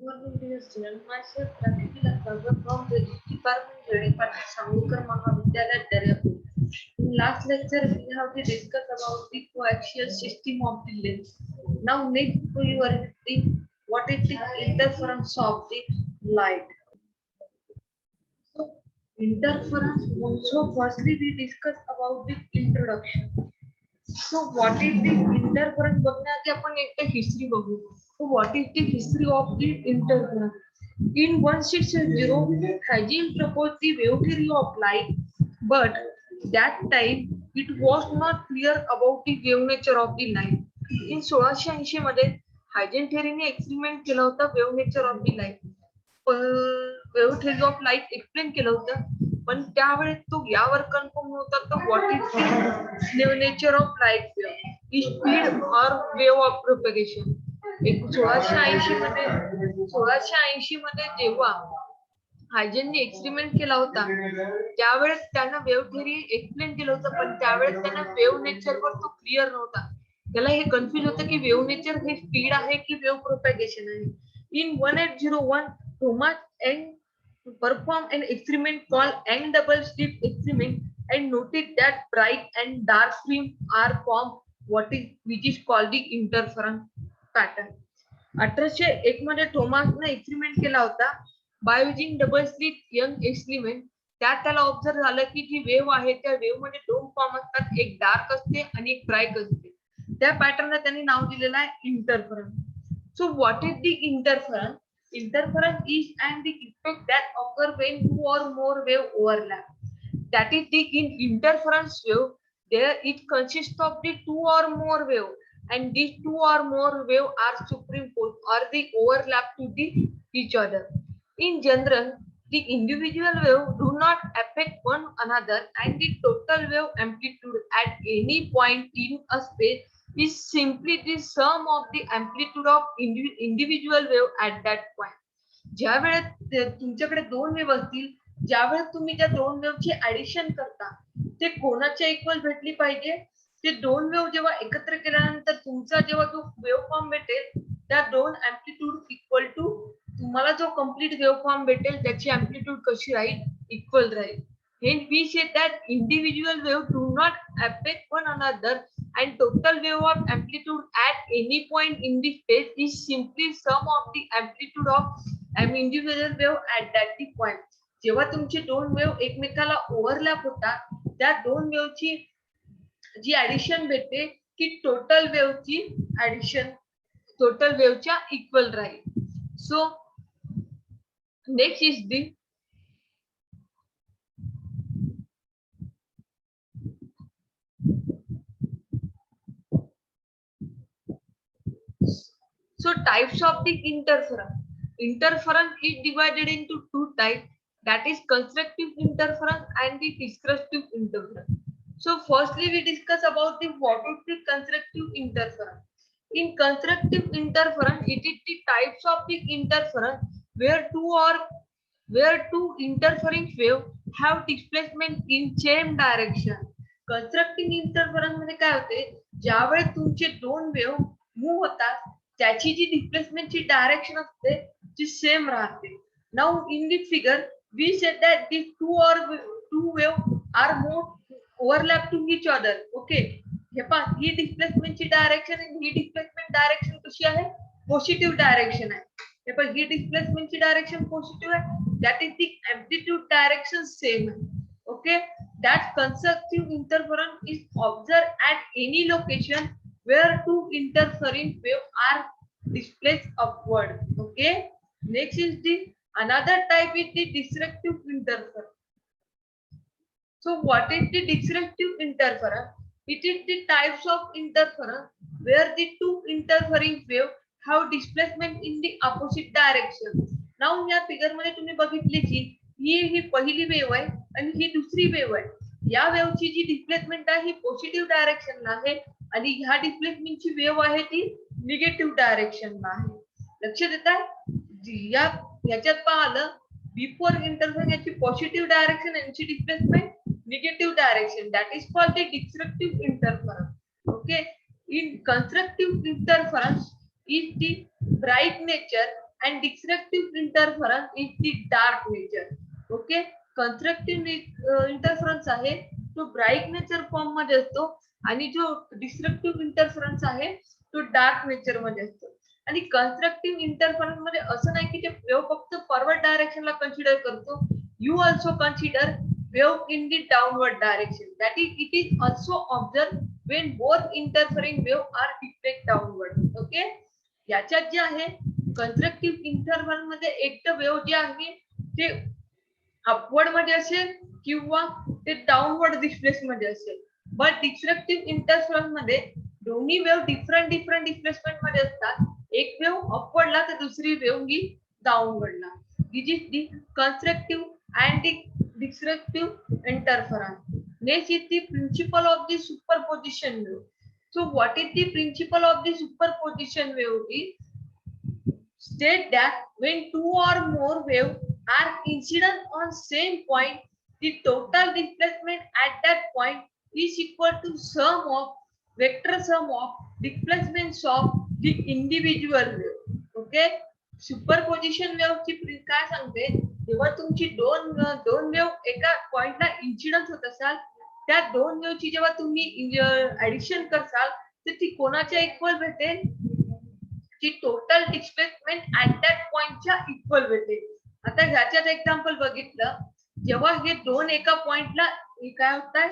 Morning, dear student. Myself, Pratibha Sagar from the Department Department Samukar Mahavidyalaya, Daryapur. In last lecture, we have discussed about the coaxial system of the lens. Now, next we will see what is the interference of the light. So, interference. So, firstly, we discuss about the introduction. So what is the interference बघण्याआधी आपण एक history बघू. So what is the history of the interference? In 1670, Huygens proposed the wave theory of light, but that time it was not clear about the wave nature of the light. In 1680 मध्ये हायजेन थेअरीने experiment केला होता wave nature of the light. Wave theory of light explain केलं होतं, पण त्यावेळेस तो यावर confirm होता तर what is the nature of light wave, speed or wave of propagation. 1680 मध्ये जेव्हा हायजेनने एक्सपेरिमेंट केला होता त्यावेळेस त्यानं वेव्ह थेअरी एक्सप्लेन केलं होतं, पण त्यावेळेस त्यानं वेव्ह नेचरवर तो क्लिअर नव्हता. त्याला हे कन्फ्युज होतं की वेव्ह नेचर हे स्पीड आहे की वेव्ह प्रोपेगेशन आहे. इन 1801 Thomas Ang performed an experiment called Young double slit experiment and noted that bright and dark streams are formed which is called the interference pattern. 1801 मध्ये थॉमसने experiment केला होता by using double slit young experiment. त्यात त्याला observe झालं की जी wave आहे त्या wave मध्ये दोन फॉर्म असतात, एक डार्क असते आणि एक ब्राईट असते. त्या पॅटर्नला त्यांनी नाव दिलेलं आहे interference. So what is the interference? Interference is and the effect that occur when two or more wave overlap. That is the in interference wave, there it consists of the two or more wave, and these two or more wave are superimposed or they overlap to the each other. In general, the individual wave do not affect one another, and the total wave amplitude at any point in a space is simply the sum of the amplitude of individual wave at that point. ज्या वेळेत तुमच्याकडे दोन wave असतील, ज्या वेळेस तुम्ही त्या दोन वेव्हची ऍडिशन करता ते कोणाच्या इक्वल भेटली पाहिजे? ते दोन वेव्ह जेव्हा एकत्र केल्यानंतर तुमचा जेव्हा जो वेव्ह फॉर्म भेटेल त्या दोन अँप्लिट्यूड इक्वल टू तुम्हाला जो कम्प्लीट वेव्ह फॉर्म भेटेल त्याची अँप्लिट्यूड कशी राहील? इक्वल राहील. Hence we say that individual wave do not affect one another and total wave of amplitude at any point in the space is simply sum of the amplitude of an individual wave at that point. जेव्हा तुमचे दोन wave एकमेकाला overlap होतात त्या दोन वेव्हची जी addition भेटते ती total वेव्हची ऍडिशन टोटल वेव्हच्या इक्वल राहील. So next is the So types of the interference. Interference is divided into two types, that is constructive interference and the destructive interference. So firstly we discuss about the what is the constructive interference. In constructive interference it is the types of the interference where two interfering wave have displacement in same direction. Constructive interference मध्ये काय होते, ज्यावेळेस तुमचे दोन wave move होतात त्याची जी डिस्प्लेसमेंटची direction असते ती सेम राहते. Now in the figure we said that these two wave are more overlap to each other. Okay, हे पहा ही डिस्प्लेसमेंटची डायरेक्शन आणि ही डिस्प्लेसमेंट डायरेक्शन कशी आहे? पॉझिटिव्ह डायरेक्शन आहे. हे पहा ही डिस्प्लेसमेंटची डायरेक्शन पॉझिटिव्ह आहे, that is the amplitude direction same आहे. Okay, that constructive interference is observed at any location where two interfering waves are displaced upward. Okay, next is the another type is the destructive interference. So what is the destructive interference? It is the types of interference where the two interfering waves have displacement in the opposite direction. Now या figure मध्ये तुम्ही बघितले की ही पहिली wave आहे आणि ही दुसरी wave आहे. या वेव्हची जी डिस्प्लेसमेंट आहे ही पॉझिटिव्ह डायरेक्शनला आहे आणि ह्या डिस्प्लेसमेंटची वेव्ह आहे ती निगेटिव्ह डायरेक्शनला आहे. लक्ष देताय? याच्यात पाहिलं बिफोर इंटरफेरन्स याची पॉझिटिव्ह डायरेक्शन यांची displacement negative direction, that is called the destructive interference. Okay, in constructive interference is the bright nature and diffractive interference is the dark nature. Okay, constructive interference आहे तो bright nature form मध्ये असतो आणि जो destructive interference आहे तो dark nature मध्ये असतो. आणि कन्स्ट्रक्टिव्ह इंटरफरन्स मध्ये असं नाही की ते वेव्ह फक्त फॉरवर्ड डायरेक्शनला कन्सिडर करतो, you also consider wave in the downward direction. That is it is also observe when both interfering wave are deflect downward. Okay, याच्यात जे आहे कन्स्ट्रक्टिव्ह इंटरव्हल मध्ये एक तर वेव्ह जे आहे ते अपवर्ड मध्ये असेल किंवा ते डाउनवर्ड डिस्प्लेस मध्ये असेल. बट डिस्ट्रक्टिव्ह इंटरफरन्स मध्ये दोन्ही वेव्ह डिफरंट डिस्प्लेसमेंट मध्ये असतात. एक वेव्ह अपवर्डला तर दुसरी वेव्ह ही डाउनवर्डला. This is the constructive and the destructive interference. Next is the principle of the superposition wave. So what is the principle of the superposition wave? State that when two or more waves are incident on same point, the total displacement at that point is equal to vector sum of displacements of the individual wave. Okay, superposition wave ची काय सांगते, जेव्हा तुमची दोन wave एका पॉइंटला incidence होत असाल, त्या दोन वेव्हची जेव्हा तुम्ही ऍडिशन करसाल तर ती कोणाच्या इक्वल भेटेल, ती टोटल डिस्प्लेसमेंट ऍट दॅट पॉइंटच्या इक्वल भेटेल. आता ह्याच्यात एक्झाम्पल बघितलं, जेव्हा हे दोन एका पॉइंटला काय होतात,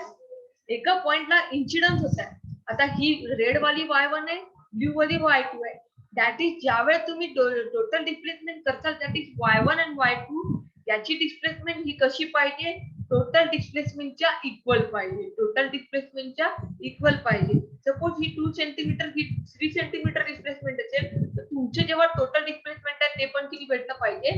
एका पॉइंटला इन्सिडन्स होत आहे. आता ही रेड वाली y1 आहे, ब्ल्यू वाली y2 आहे. दॅट इज ज्यावेळेस तुम्ही टोटल डिस्प्लेसमेंट करताल दॅट इज y1 आणि y2, याची डिस्प्लेसमेंट ही कशी पाहिजे, टोटल डिस्प्लेसमेंटच्या इक्वल पाहिजे. टोटल डिस्प्लेसमेंटच्या इक्वल पाहिजे. सपोज ही 2 सेंटीमीटर ही 3 सेंटीमीटर डिस्प्लेसमेंट असेल तर तुमचे जेव्हा टोटल डिस्प्लेसमेंट आहे ते पण किती भेटलं पाहिजे,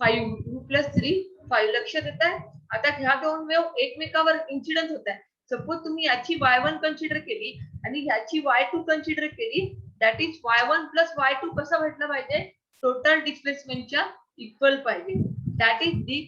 5 2 + 3 5. लक्षात येत आहे. आता ह्या दोन वेव्ह एकमेकावर इन्सिडन्स होत आहे. सपोज तुम्ही याची y1 कन्सिडर केली आणि ह्याची y2 कन्सिडर केली, दॅट इज y1 + y2 कसा भेटला पाहिजे, टोटल डिस्प्लेसमेंटच्या इक्वल पाहिजे. That is the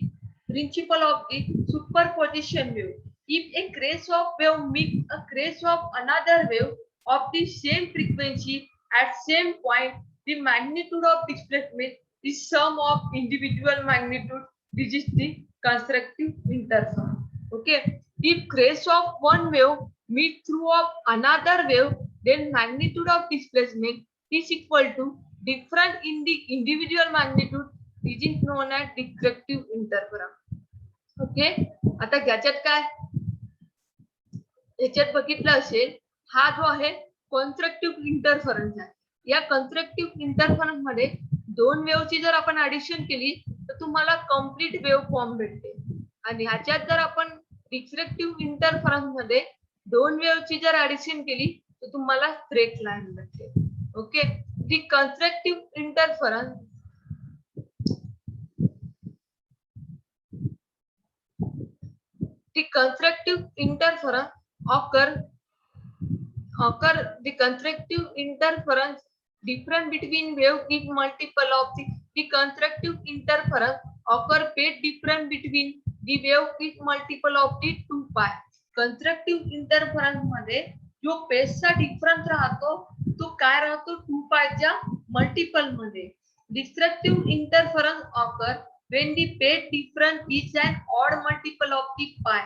principle of the superposition wave. If a trace of wave meets a trace of another wave of the same frequency at same point, the magnitude of displacement is sum of individual magnitude. This is the constructive interference. Okay, if trace of one wave meet through of another wave, then magnitude of displacement is equal to difference in the individual magnitude. This is known as diffractive interference. Okay, आता याच्यात काय, याच्यात बघितलं असेल हा जो आहे constructive interference आहे. या कन्स्ट्रक्टिव्ह इंटरफरन्स मध्ये दोन वेव्हची जर आपण ऍडिशन केली तर तुम्हाला कंप्लीट वेव्ह फॉर्म भेटते. आणि ह्याच्यात जर आपण डिस्ट्रक्टिव्ह इंटरफरन्स मध्ये दोन वेव्हची जर ऍडिशन केली तर तुम्हाला स्ट्रेट लाईन भेटते. Okay, the constructive interference the constructive interference occur the constructive interference difference between wave is multiple of the constructive interference occur phase difference between the wave is multiple of the 2 pi. constructive interference मध्ये जो phase चा difference राहतो तो काय राहतो, 2 pi च्या multiple मध्ये. destructive interference occur when the phase difference is an odd multiple of the pi.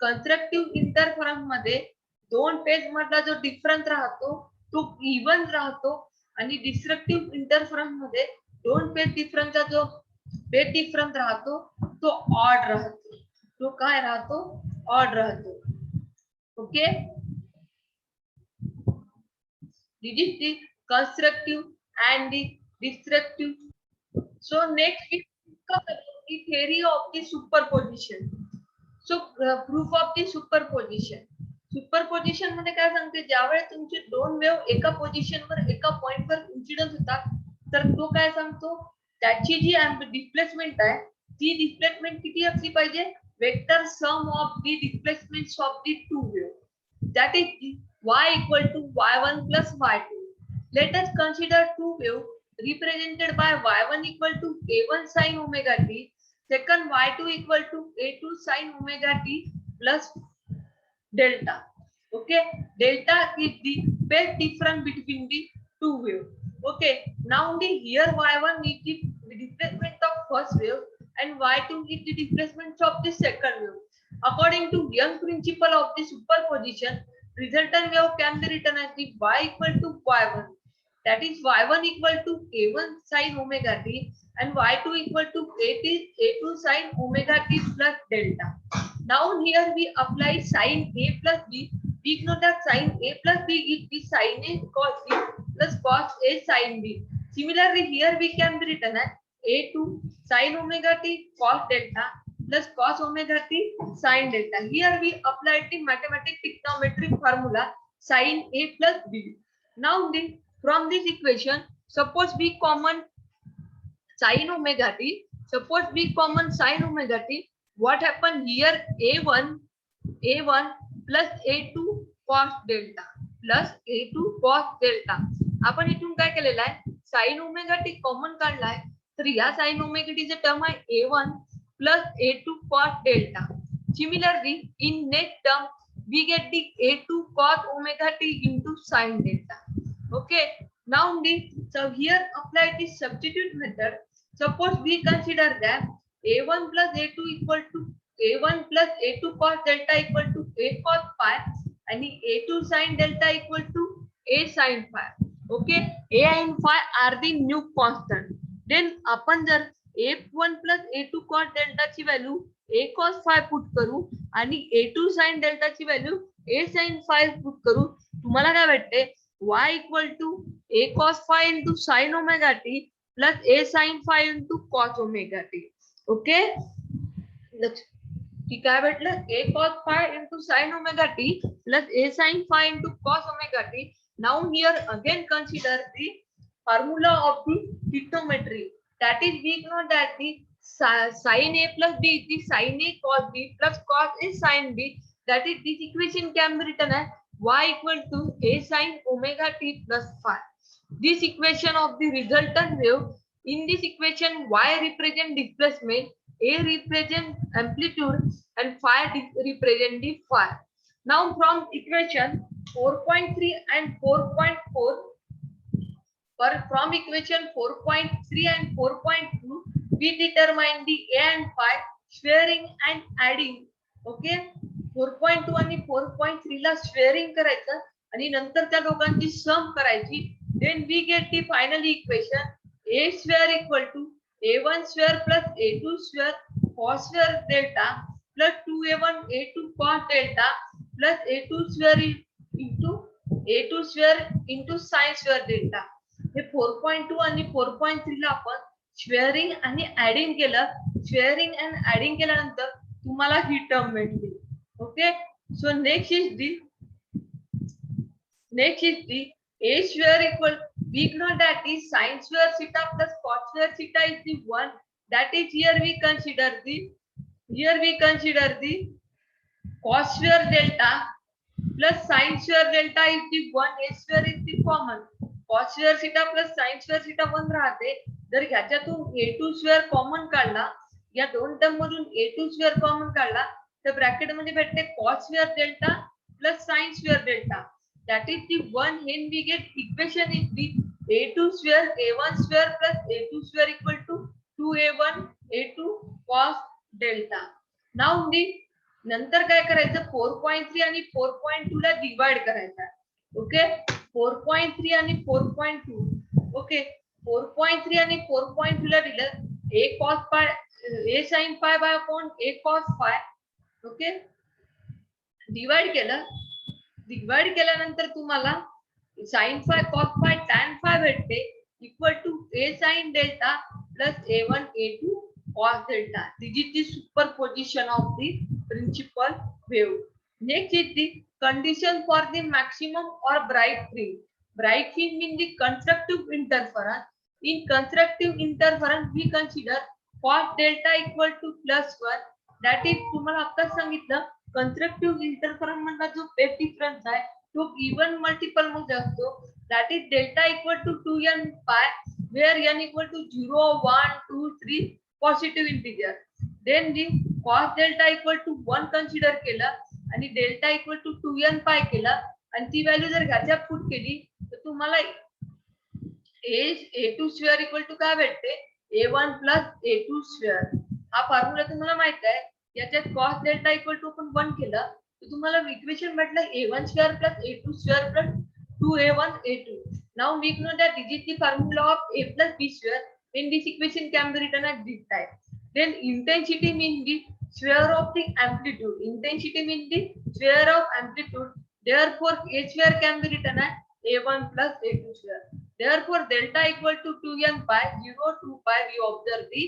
constructive interference मध्ये दोन फेज मधला जो डिफरन्स राहतो तो इवन राहतो आणि डिस्ट्रक्टिव्ह इंटरफरन्स मध्ये दोन फेज डिफरन्सचा जो फेज डिफरन्स राहतो तो ऑड राहतो. तो काय राहतो, ऑड राहतो. Okay, this is the constructive and the destructive. So next we the theory of the superposition. So proof of the superposition. Superposition मध्ये काय सांगते, ज्यावेळेस तुमचे दोन वेव्ह एका पोझिशनवर एका पॉइंटवर इन्सिडन्स होतात तर तो काय सांगतो, त्याची जी डिस्प्लेसमेंट आहे ती डिस्प्लेसमेंट किती असली पाहिजे, vector sum of the displacements of the two wave. That is y equal to y1 plus y2. Let us consider two waves represented by y1 equal to a1 sin omega t, second y2 equal to a2 sin omega t plus delta. Okay, delta is the phase difference between the two waves. Okay, Now here y1 is the displacement of first wave and y2 is the displacement of the second wave. According to Young principle of the superposition, resultant wave can be written as the y equal to y1. That is y1 equal to a1 sin omega t and y2 equal to a2 sin omega t plus delta. Now here we apply sin a plus b. We know that sin a plus b is the sin a cos b plus cos a sin b. Similarly, here we can be written as a2 sin omega t cos delta plus cos omega t sin delta. Here we applied the mathematical trigonometric formula sin a plus b. Now from this equation, suppose we common sin omega t. Suppose we common sin omega t. What happened here? A1 plus A2 cos delta plus A2 cos delta. आपण इथून काय केलेलं आहे? sin omega t common काढलाय. तर या sin omega t चे term आहे A1 plus A2 cos delta. Similarly, in next term we get the A2 cos omega t into sin delta. Okay. Now so here apply the substitute method. Suppose we consider that A1 plus A2 equal to A1 plus A2 cos delta equal to A cos phi and A2 sin delta equal to A sin phi. Okay, A and phi are the new constant. Then आपण जर A1 plus A2 cos delta ची value A cos phi put करू आणि A2 sin delta ची value A sin phi put करू, तुम्हाला काय भेटते? Y equal to A cos phi into sin omega t plus A sin phi into cos omega t. Okay, काय भेटलं? A cos phi into sin omega t plus A sin phi into cos omega t. Now here again consider the formula of the trigonometry. That is, we know that the sin A plus B is the sin A cos B plus cos A sin B. That is, this equation can be written as y equal to A sin omega t plus phi. This equation of the resultant wave. In this equation, y represent displacement, A represent amplitude, and phi represent the phi. Now from equation 4.3 and 4.4, from equation 4.3 and 4.2, we determine the A and phi squaring and adding. Okay, 4.2 आणि 4.3 ला squaring करायचं आणि नंतर त्या दोघांची सम करायची. Then we get the final equation A square equal to A1 square plus A2 square cos square delta plus 2A1 A2 cos delta plus A2 square into A2 square into sin square delta. हे 4.2 आणि 4.3 ला आपण squaring आणि adding केलं. Squaring आणि adding केल्यानंतर तुम्हाला ही term मिळते. Okay, so next is the A square equal, we know that is sin square theta plus cos square theta is the one. That is, here we consider the cos square delta plus sin square delta is the one. A square is the common. Cos square theta plus sin square theta one राहते. जर ह्याच्यातून A2 square common काढला, या दोन term मधून A2 square common काढला, तर bracket मध्ये भेटते cos square delta plus sin square delta. That is the one. When we get equation is the A2 square A1 square plus A2 square equal to 2A1 A2 cos delta. Now नंतर काय करायचं? 4.3 आणि 4.2 ला divide करायचा. Okay, 4.3 आणि 4.2. Okay, 4.3 आणि 4.2 ला दिलं A cos phi A sin phi by upon A cos phi. Okay, divide केल्यानंतर तुम्हाला sin phi cos phi tan phi भेटते equal to A sin delta plus A1 A2 cos delta. This is the superposition of the principal wave. Next is the condition for the maximum or bright fringe. Bright fringe means the constructive interference. In constructive interference, we consider cos delta equal to +1. That is, तुम्हाला आता सांगितलं constructive interference मधला जो phase difference आहे तो even multiple मध्ये असतो. That is delta equal to 2n pi, where n equal to 0, 1, 2, 3 positive integer. Then the cos delta equal to 1 consider केलं आणि delta equal to 2n pi केलं आणि ती व्हॅल्यू जर ह्याच्यात पुट केली तर तुम्हाला A2 स्क्वेअर इक्वल टू काय भेटते A1 प्लस A2 स्क्वेअर. हा फॉर्म्युला तुम्हाला माहित आहे. याच्यात कॉस डेल्टा इक्वल टू आपण 1 केलं तर तुम्हाला इक्वेशन भेटलं A1 square plus A2 square plus 2A1 A2. Now we know that this is the formula of A plus B square. In this equation can be written as this type. Then intensity means the square of the amplitude. Intensity means the square of amplitude. Therefore, A square can be written as A1 plus A2 square. Therefore, delta equal to 2n pi 0 to pi. We observe the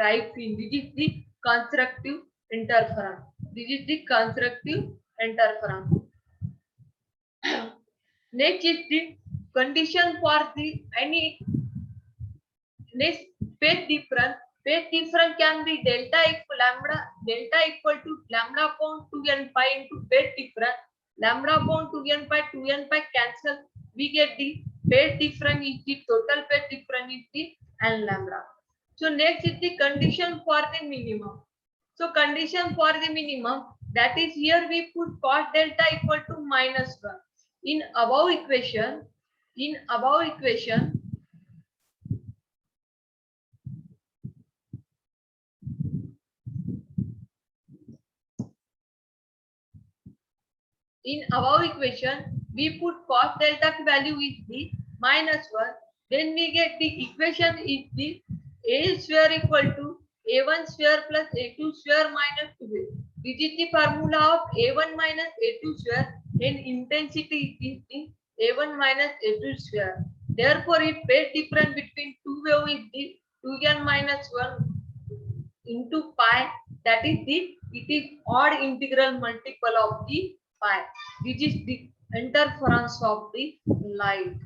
right field. This is the constructive interference. This is the constructive interference. Next is the condition for the any next phase difference. Phase difference can be delta equal to lambda upon 2n pi into phase difference. Lambda upon 2n pi cancel. We get the phase difference is the total phase difference is the n lambda. So next is the condition for the minimum. So condition for the minimum, that is here we put cos delta equal to -1. In above equation, in above equation we put cos delta value is the -1. Then we get the equation is the A square equal to A1 square plus A2 square minus 2A. This is the formula of A1 minus A2 square, and intensity is the A1 minus A2 square. Therefore, if phase difference between two waves is the 2n minus 1 into pi, that is the it is odd integral multiple of the pi. This is the interference of the light.